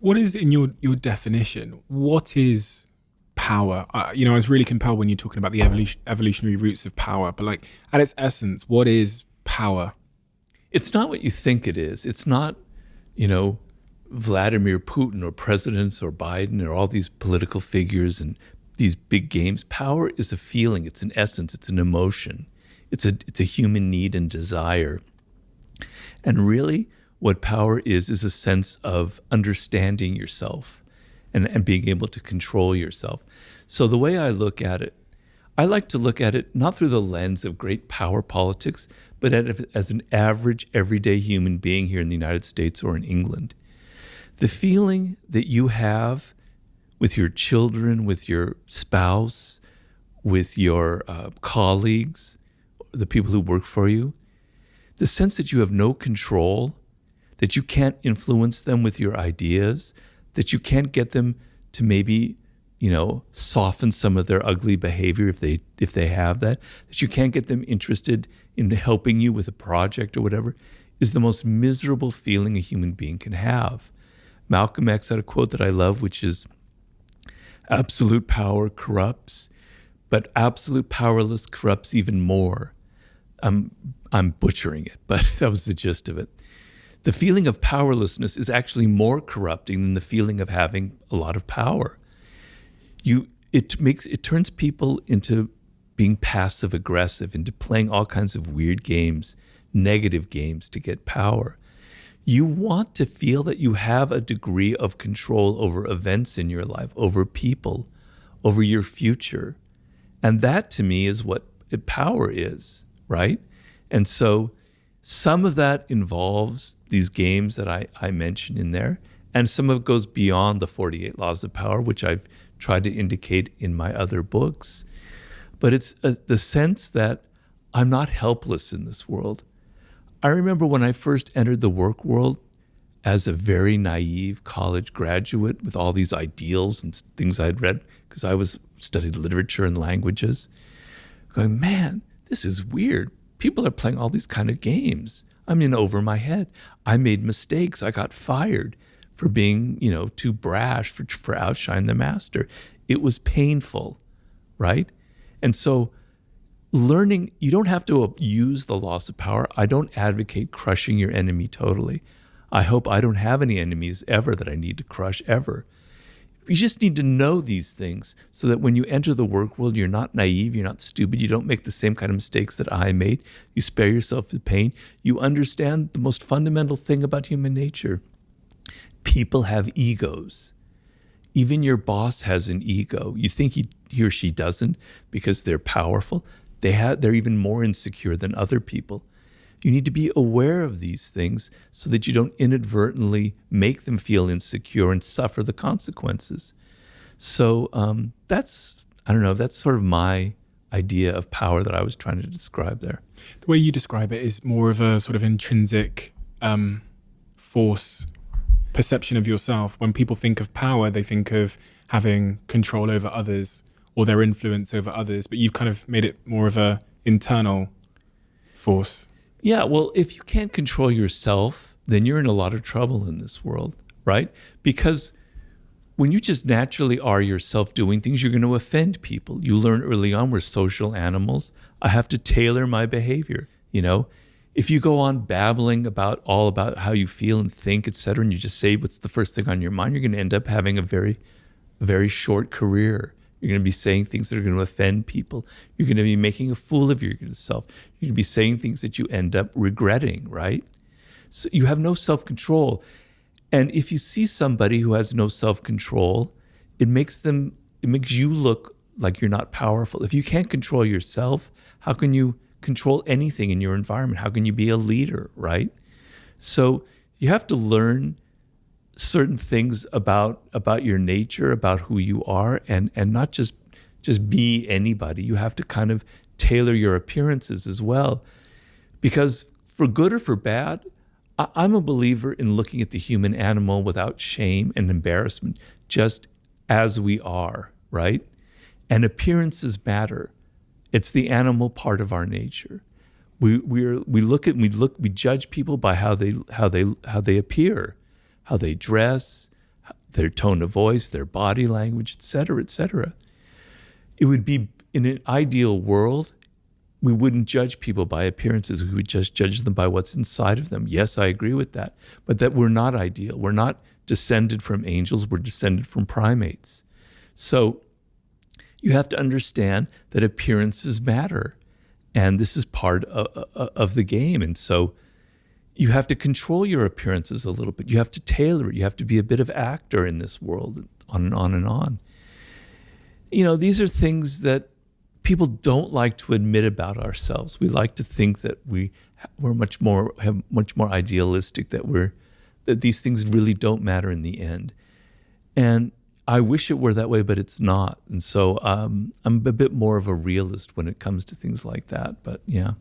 What is, in your definition, what is power? I was really compelled when you're talking about the evolutionary roots of power, but like at its essence, what is power? It's not what you think it is. It's not, you know, Vladimir Putin or presidents or Biden or all these political figures and these big games. Power is a feeling. It's an essence. It's an emotion. It's a human need and desire. And really, what power is a sense of understanding yourself and being able to control yourself. So the way I look at it, I like to look at it not through the lens of great power politics, but as an average, everyday human being here in the United States or in England. The feeling that you have with your children, with your spouse, with your colleagues, the people who work for you, the sense that you have no control, that you can't influence them with your ideas, that you can't get them to maybe, soften some of their ugly behavior if they have that you can't get them interested in helping you with a project or whatever, is the most miserable feeling a human being can have. Malcolm X had a quote that I love, which is, absolute power corrupts, but absolute powerless corrupts even more. I'm butchering it, but that was the gist of it. The feeling of powerlessness is actually more corrupting than the feeling of having a lot of power. It turns people into being passive aggressive, into playing all kinds of weird games, negative games to get power. You want to feel that you have a degree of control over events in your life, over people, over your future. And that to me is what power is, right? And so some of that involves these games that I mentioned in there, and some of it goes beyond the 48 laws of power, which I've tried to indicate in my other books. But it's the sense that I'm not helpless in this world. I remember when I first entered the work world as a very naive college graduate with all these ideals and things I'd read, because I studied literature and languages, going, man, this is weird. People are playing all these kind of games. I'm in over my head. I made mistakes. I got fired for being, too brash, for outshine the master. It was painful, right? And so learning, you don't have to use the laws of power. I don't advocate crushing your enemy totally. I hope I don't have any enemies ever that I need to crush ever. You just need to know these things so that when you enter the work world, you're not naive, you're not stupid, you don't make the same kind of mistakes that I made. You spare yourself the pain. You understand the most fundamental thing about human nature. People have egos. Even your boss has an ego. You think he or she doesn't because they're powerful. They're even more insecure than other people. You need to be aware of these things so that you don't inadvertently make them feel insecure and suffer the consequences. So that's sort of my idea of power that I was trying to describe there. The way you describe it is more of a sort of intrinsic force perception of yourself. When people think of power, they think of having control over others or their influence over others, but you've kind of made it more of a internal force. Yeah, well, if you can't control yourself, then you're in a lot of trouble in this world, right? Because when you just naturally are yourself doing things, you're going to offend people. You learn early on we're social animals. I have to tailor my behavior, If you go on babbling about how you feel and think, et cetera, and you just say what's the first thing on your mind, you're going to end up having a very, very short career. You're going to be saying things that are going to offend people. You're going to be making a fool of yourself. You're going to be saying things that you end up regretting, right? So you have no self-control. And if you see somebody who has no self-control, it makes you look like you're not powerful. If you can't control yourself, how can you control anything in your environment? How can you be a leader, right? So you have to learn certain things about your nature, about who you are, and not just be anybody. You have to kind of tailor your appearances as well. Because for good or for bad, I'm a believer in looking at the human animal without shame and embarrassment, just as we are, right? And appearances matter. It's the animal part of our nature. We judge people by how they appear, how they dress, their tone of voice, their body language, et cetera, et cetera. It would be, in an ideal world, we wouldn't judge people by appearances. We would just judge them by what's inside of them. Yes, I agree with that. But that we're not ideal. We're not descended from angels. We're descended from primates. So you have to understand that appearances matter. And this is part of the game. And so you have to control your appearances a little bit. You have to tailor it. You have to be a bit of actor in this world, on and on and on. You know, these are things that people don't like to admit about ourselves. We like to think that we're much more idealistic, that these things really don't matter in the end. And I wish it were that way, but it's not. And so I'm a bit more of a realist when it comes to things like that. But yeah.